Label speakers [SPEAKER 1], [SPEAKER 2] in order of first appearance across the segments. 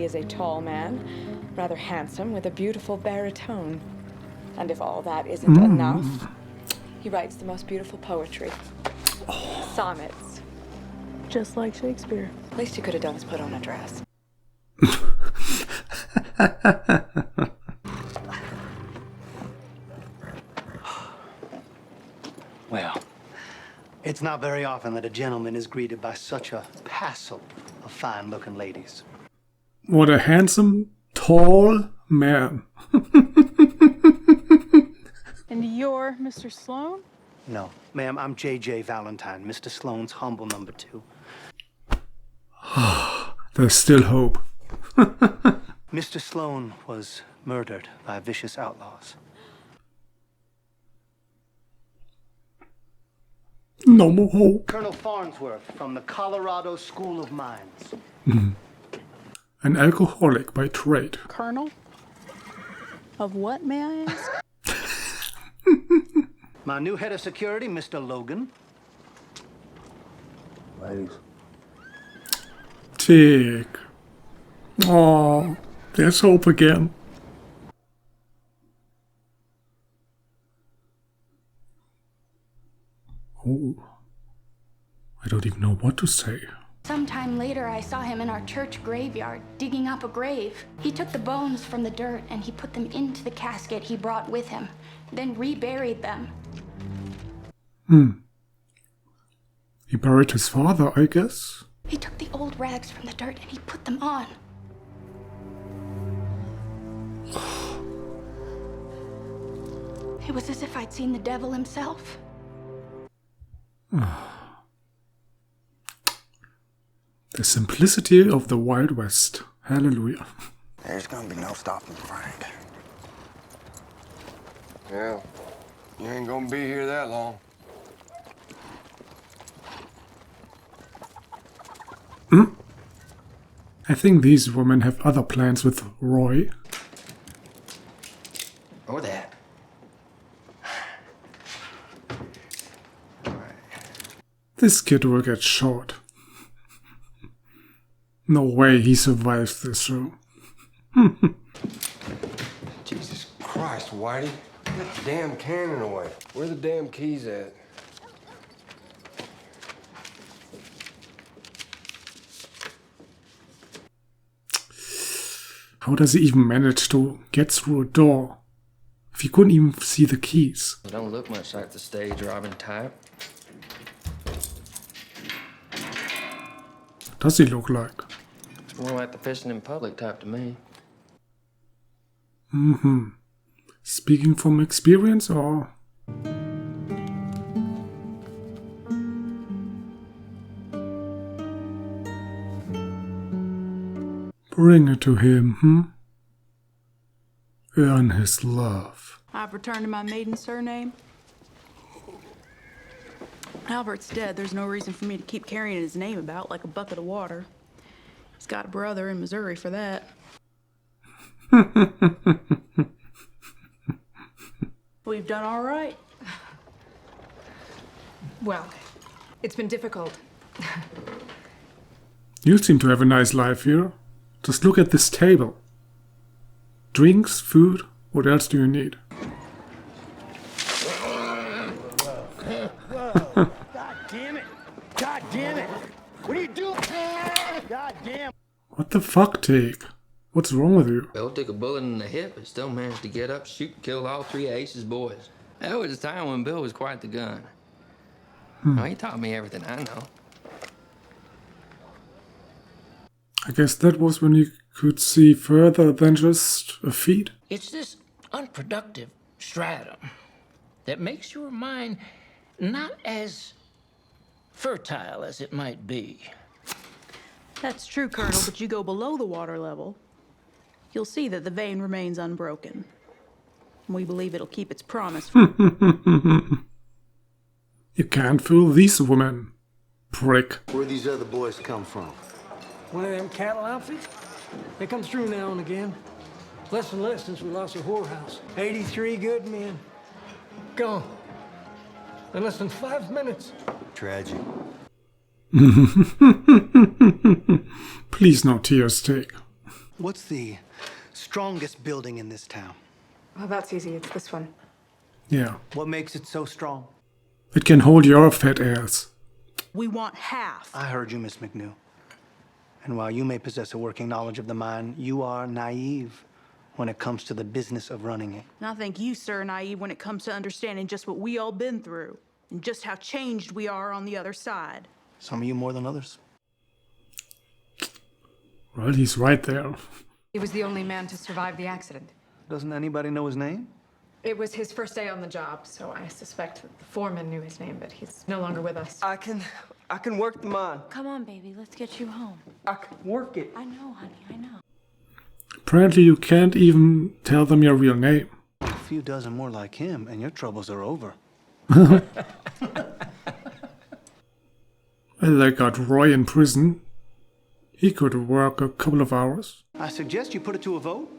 [SPEAKER 1] he is a tall man, rather handsome, with a beautiful baritone. And if all that isn't enough, he writes the most beautiful poetry. Sonnets. Just like Shakespeare. Least he could have done is put on a dress.
[SPEAKER 2] Well, it's not very often that a gentleman is greeted by such a passel of fine-looking ladies.
[SPEAKER 3] What a handsome, tall man.
[SPEAKER 4] And you're Mr. Sloan?
[SPEAKER 2] No, ma'am, I'm J.J. Valentine, Mr. Sloane's humble number 2.
[SPEAKER 3] There's still hope.
[SPEAKER 2] Mr. Sloane was murdered by vicious outlaws.
[SPEAKER 3] No more hope.
[SPEAKER 2] Colonel Farnsworth from the Colorado School of Mines.
[SPEAKER 3] An alcoholic by trade.
[SPEAKER 4] Colonel? Of what, may I ask?
[SPEAKER 2] My new head of security, Mr. Logan.
[SPEAKER 5] Ladies.
[SPEAKER 3] Tick. Oh, there's hope again. Oh, I don't even know what to say.
[SPEAKER 6] Sometime later, I saw him in our church graveyard, digging up a grave. He took the bones from the dirt and he put them into the casket he brought with him, then reburied them.
[SPEAKER 3] He buried his father, I guess?
[SPEAKER 6] He took the old rags from the dirt and he put them on. It was as if I'd seen the devil himself.
[SPEAKER 3] The simplicity of the Wild West. Hallelujah.
[SPEAKER 5] There's gonna be no stopping Frank.
[SPEAKER 7] Yeah, you ain't gonna be here that long.
[SPEAKER 3] I think these women have other plans with Roy.
[SPEAKER 7] Or that.
[SPEAKER 3] This kid will get shot. No way he survives this show.
[SPEAKER 7] Jesus Christ, Whitey. Get the damn cannon away. Where are the damn keys at?
[SPEAKER 3] How does he even manage to get through a door if he couldn't even see the keys?
[SPEAKER 8] It don't look much like the stage robbing type.
[SPEAKER 3] What does he look like?
[SPEAKER 8] It's more like the fishing in public type to me.
[SPEAKER 3] Speaking from experience or? Bring it to him, Earn his love.
[SPEAKER 4] I've returned to my maiden surname. Albert's dead. There's no reason for me to keep carrying his name about like a bucket of water. He's got a brother in Missouri for that. We've done all right.
[SPEAKER 1] Well, it's been difficult.
[SPEAKER 3] You seem to have a nice life here. Just look at this table. Drinks, food, what else do you need?
[SPEAKER 2] God damn it! God damn it! What are you doing? God damn!
[SPEAKER 3] What the fuck, Take? What's wrong with you?
[SPEAKER 8] Belle took a bullet in the hip but still managed to get up, shoot, and kill all 3 of Ace's boys. That was a time when Bill was quite the gun. Oh, he taught me everything I know.
[SPEAKER 3] I guess that was when you could see further than just a feet.
[SPEAKER 9] It's this unproductive stratum that makes your mind not as fertile as it might be.
[SPEAKER 4] That's true, Colonel, but you go below the water level, you'll see that the vein remains unbroken. We believe it'll keep its promise.
[SPEAKER 3] You can't fool these women, prick.
[SPEAKER 5] Where these other boys come from?
[SPEAKER 10] One of them cattle outfits? They come through now and again. Less and less since we lost the whorehouse. 83 good men. Gone. In less than 5 minutes.
[SPEAKER 5] Tragic.
[SPEAKER 3] Please no tears, Take.
[SPEAKER 2] What's the strongest building in this town?
[SPEAKER 1] Well, that's easy. It's this one.
[SPEAKER 3] Yeah.
[SPEAKER 2] What makes it so strong?
[SPEAKER 3] It can hold your fat ass.
[SPEAKER 4] We want half.
[SPEAKER 2] I heard you, Miss McNew. And while you may possess a working knowledge of the mine, you are naive when it comes to the business of running it.
[SPEAKER 4] And I think you, sir, are naive when it comes to understanding just what we all been through and just how changed we are on the other side.
[SPEAKER 2] Some of you more than others.
[SPEAKER 3] Well, he's right there.
[SPEAKER 1] He was the only man to survive the accident.
[SPEAKER 2] Doesn't anybody know his name?
[SPEAKER 1] It was his first day on the job, so I suspect that the foreman knew his name, but he's no longer with us.
[SPEAKER 11] I can work the mine.
[SPEAKER 6] Come on, baby, let's get you home.
[SPEAKER 11] I can work it.
[SPEAKER 6] I know, honey, I know.
[SPEAKER 3] Apparently you can't even tell them your real name.
[SPEAKER 2] A few dozen more like him, and your troubles are over.
[SPEAKER 3] Well, they got Roy in prison. He could work a couple of hours.
[SPEAKER 2] I suggest you put it to a vote.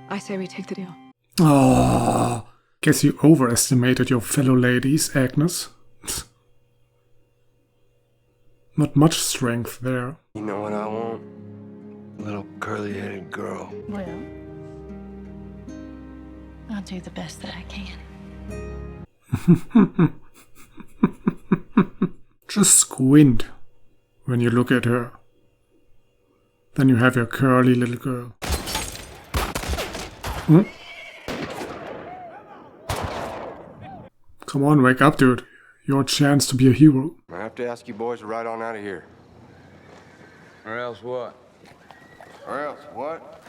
[SPEAKER 1] I say we take the deal.
[SPEAKER 3] Oh, guess you overestimated your fellow ladies, Agnes. Not much strength there.
[SPEAKER 7] You know what I want? A little curly-headed girl.
[SPEAKER 6] Well, I'll do the best that I can.
[SPEAKER 3] Just squint when you look at her. Then you have your curly little girl. Hmm? Come on, wake up, dude. Your chance to be a hero.
[SPEAKER 7] I have to ask you boys to ride on out of here.
[SPEAKER 8] Or else what?
[SPEAKER 7] Or else what?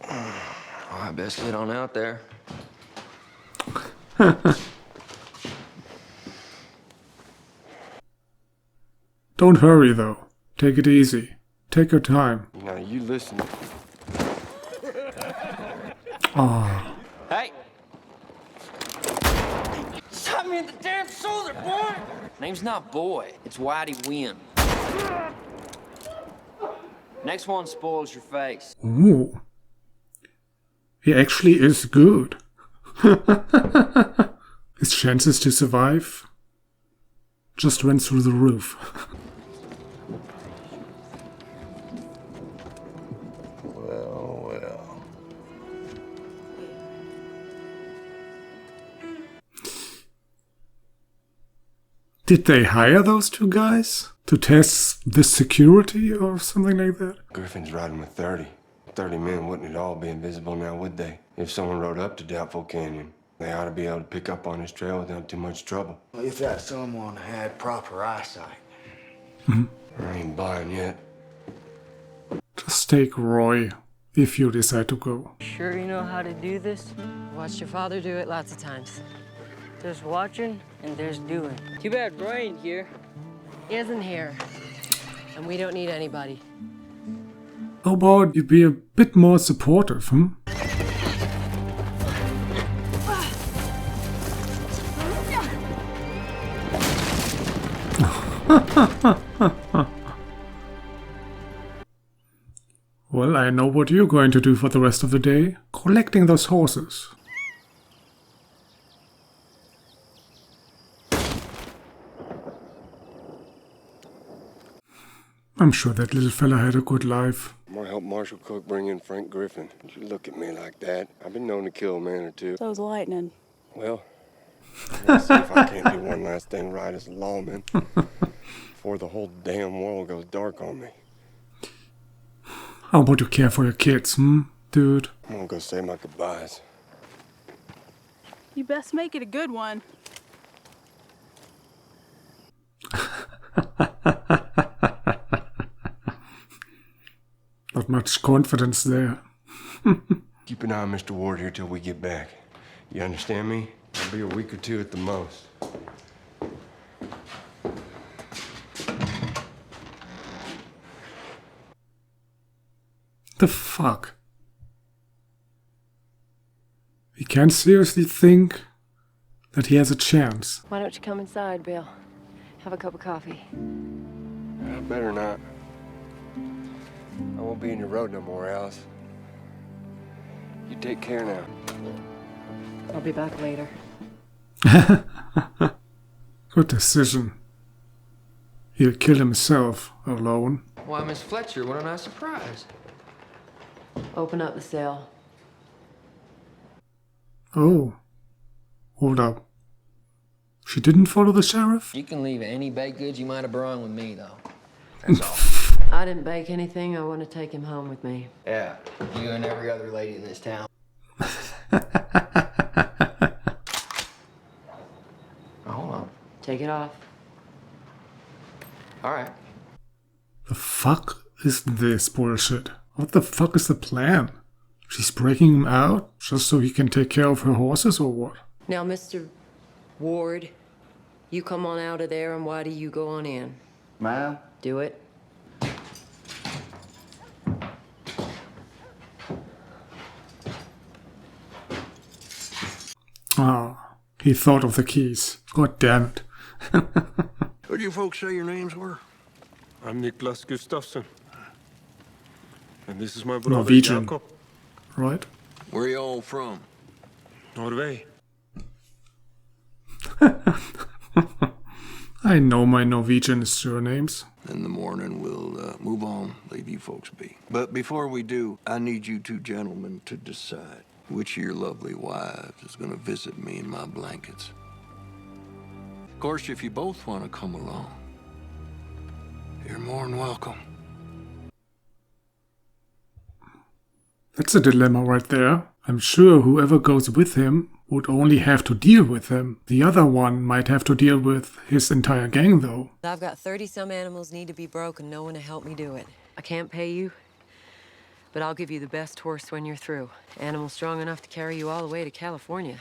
[SPEAKER 8] I best get on out there.
[SPEAKER 3] Don't hurry, though. Take it easy. Take your time.
[SPEAKER 7] Now you listen.
[SPEAKER 3] Ah.
[SPEAKER 9] Hey! Shot me in the damn shoulder, boy!
[SPEAKER 8] Name's not Boy, it's Whitey Wynn. Next one spoils your face.
[SPEAKER 3] Ooh. He actually is good. His chances to survive just went through the roof.
[SPEAKER 7] Well.
[SPEAKER 3] Did they hire those two guys to test the security or something like that?
[SPEAKER 7] Griffin's riding with 30. 30 men wouldn't at all be invisible now, would they? If someone rode up to Doubtful Canyon, they ought to be able to pick up on his trail without too much trouble.
[SPEAKER 5] If that someone had proper eyesight.
[SPEAKER 7] I ain't buying yet.
[SPEAKER 3] Just take Roy if you decide to go.
[SPEAKER 12] Sure you know how to do this? Watched your father do it lots of times. There's watching and there's doing. Too bad Brian here. He isn't here. And we don't need anybody.
[SPEAKER 3] How about you be a bit more supportive, hmm? Well, I know what you're going to do for the rest of the day. Collecting those horses. I'm sure that little fella had a good life.
[SPEAKER 7] I'm gonna help Marshall Cook bring in Frank Griffin. Don't you look at me like that. I've been known to kill a man or two.
[SPEAKER 4] So's lightning.
[SPEAKER 7] Well, let's see if I can't do one last thing right as a lawman before the whole damn world goes dark on me.
[SPEAKER 3] How about you care for your kids, dude?
[SPEAKER 7] I'm gonna go say my goodbyes.
[SPEAKER 4] You best make it a good one.
[SPEAKER 3] Not much confidence there.
[SPEAKER 7] Keep an eye on Mr. Ward here till we get back. You understand me? I'll be a week or two at the most.
[SPEAKER 3] The fuck? He can't seriously think that he has a chance.
[SPEAKER 12] Why don't you come inside, Bill? Have a cup of coffee.
[SPEAKER 7] I better not. I won't be in your road no more, Alice. You take care now.
[SPEAKER 12] I'll be back later.
[SPEAKER 3] Good decision. He'll kill himself alone.
[SPEAKER 8] Why, Miss Fletcher, what a nice surprise.
[SPEAKER 12] Open up the cell.
[SPEAKER 3] Oh. Hold up. She didn't follow the sheriff?
[SPEAKER 8] You can leave any baked goods you might have brought with me, though. That's all.
[SPEAKER 12] I didn't bake anything. I want to take him home with me.
[SPEAKER 8] Yeah, you and every other lady in this town. Hold on.
[SPEAKER 12] Take it off.
[SPEAKER 8] All right.
[SPEAKER 3] The fuck is this bullshit? What the fuck is the plan? She's breaking him out just so he can take care of her horses or what?
[SPEAKER 12] Now, Mr. Ward, you come on out of there, and why do you go on in?
[SPEAKER 5] Ma'am?
[SPEAKER 12] Do it.
[SPEAKER 3] Ah, he thought of the keys. God damn it.
[SPEAKER 13] What do you folks say your names were?
[SPEAKER 7] I'm Niklas Gustafsson. And this is my brother
[SPEAKER 3] Norwegian,
[SPEAKER 7] Jakob.
[SPEAKER 3] right?
[SPEAKER 13] Where you all from?
[SPEAKER 7] Norway.
[SPEAKER 3] I know my Norwegian surnames.
[SPEAKER 13] In the morning, we'll move on, leave you folks be. But before we do, I need you two gentlemen to decide which of your lovely wives is going to visit me in my blankets. Of course, if you both want to come along, you're more than welcome.
[SPEAKER 3] That's a dilemma right there. I'm sure whoever goes with him would only have to deal with him. The other one might have to deal with his entire gang, though.
[SPEAKER 12] I've got 30-some animals need to be broken. No one to help me do it. I can't pay you, but I'll give you the best horse when you're through. Animal strong enough to carry you all the way to California.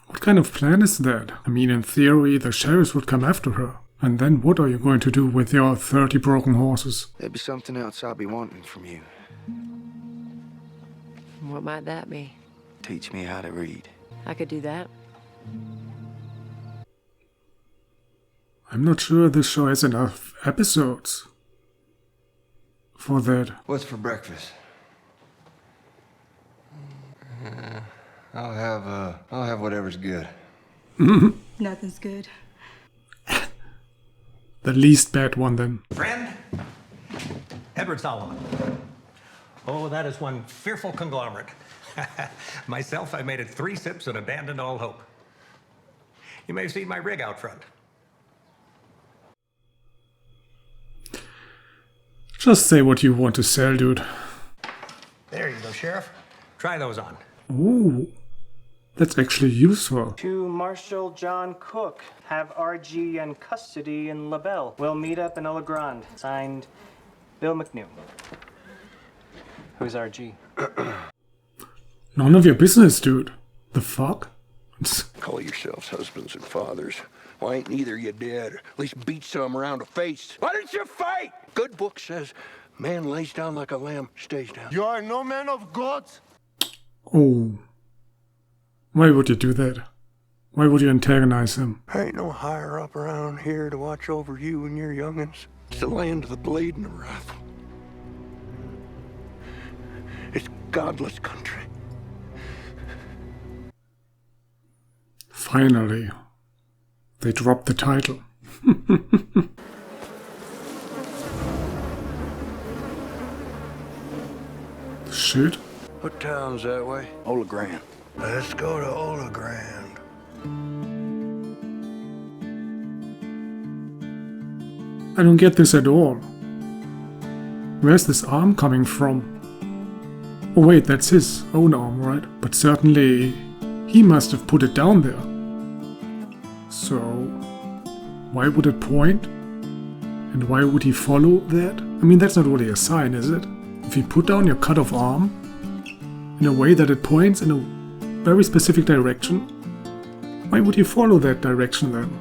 [SPEAKER 3] What kind of plan is that? I mean, in theory, the sheriffs would come after her. And then what are you going to do with your 30 broken horses?
[SPEAKER 5] There'd be something else I'll be wanting from you.
[SPEAKER 12] What might that be?
[SPEAKER 5] Teach me how to read.
[SPEAKER 12] I could do that.
[SPEAKER 3] I'm not sure this show has enough episodes for that.
[SPEAKER 7] What's for breakfast? I'll have whatever's good.
[SPEAKER 4] Nothing's good.
[SPEAKER 3] The least bad one, then.
[SPEAKER 14] Friend, Edward Solomon. Oh, that is one fearful conglomerate. Myself, I made it 3 sips and abandoned all hope. You may have seen my rig out front.
[SPEAKER 3] Just say what you want to sell, dude.
[SPEAKER 14] There you go, Sheriff. Try those on.
[SPEAKER 3] Ooh, that's actually useful.
[SPEAKER 2] To Marshal John Cook, have RG in custody in LaBelle. We'll meet up in Ola Grande. Signed, Bill McNew. Who's RG?
[SPEAKER 3] None of your business, dude. The fuck?
[SPEAKER 13] Call yourselves husbands and fathers. Why ain't neither you dead? Or at least beat some around the face. Why didn't you fight? Good book says, man lays down like a lamb, stays down.
[SPEAKER 7] You are no man of God.
[SPEAKER 3] Oh. Why would you do that? Why would you antagonize him?
[SPEAKER 13] Ain't no higher up around here to watch over you and your young'uns. It's the land of the blade and the rifle. It's godless country.
[SPEAKER 3] Finally, they dropped the title. Shit.
[SPEAKER 13] What town's that way?
[SPEAKER 5] Ola Grande.
[SPEAKER 13] Let's go to Ola Grande.
[SPEAKER 3] I don't get this at all. Where's this arm coming from? Oh wait, that's his own arm, right? But certainly he must have put it down there. So, why would it point? And why would he follow that? I mean, that's not really a sign, is it? If you put down your cut-off arm in a way that it points in a very specific direction, why would you follow that direction then?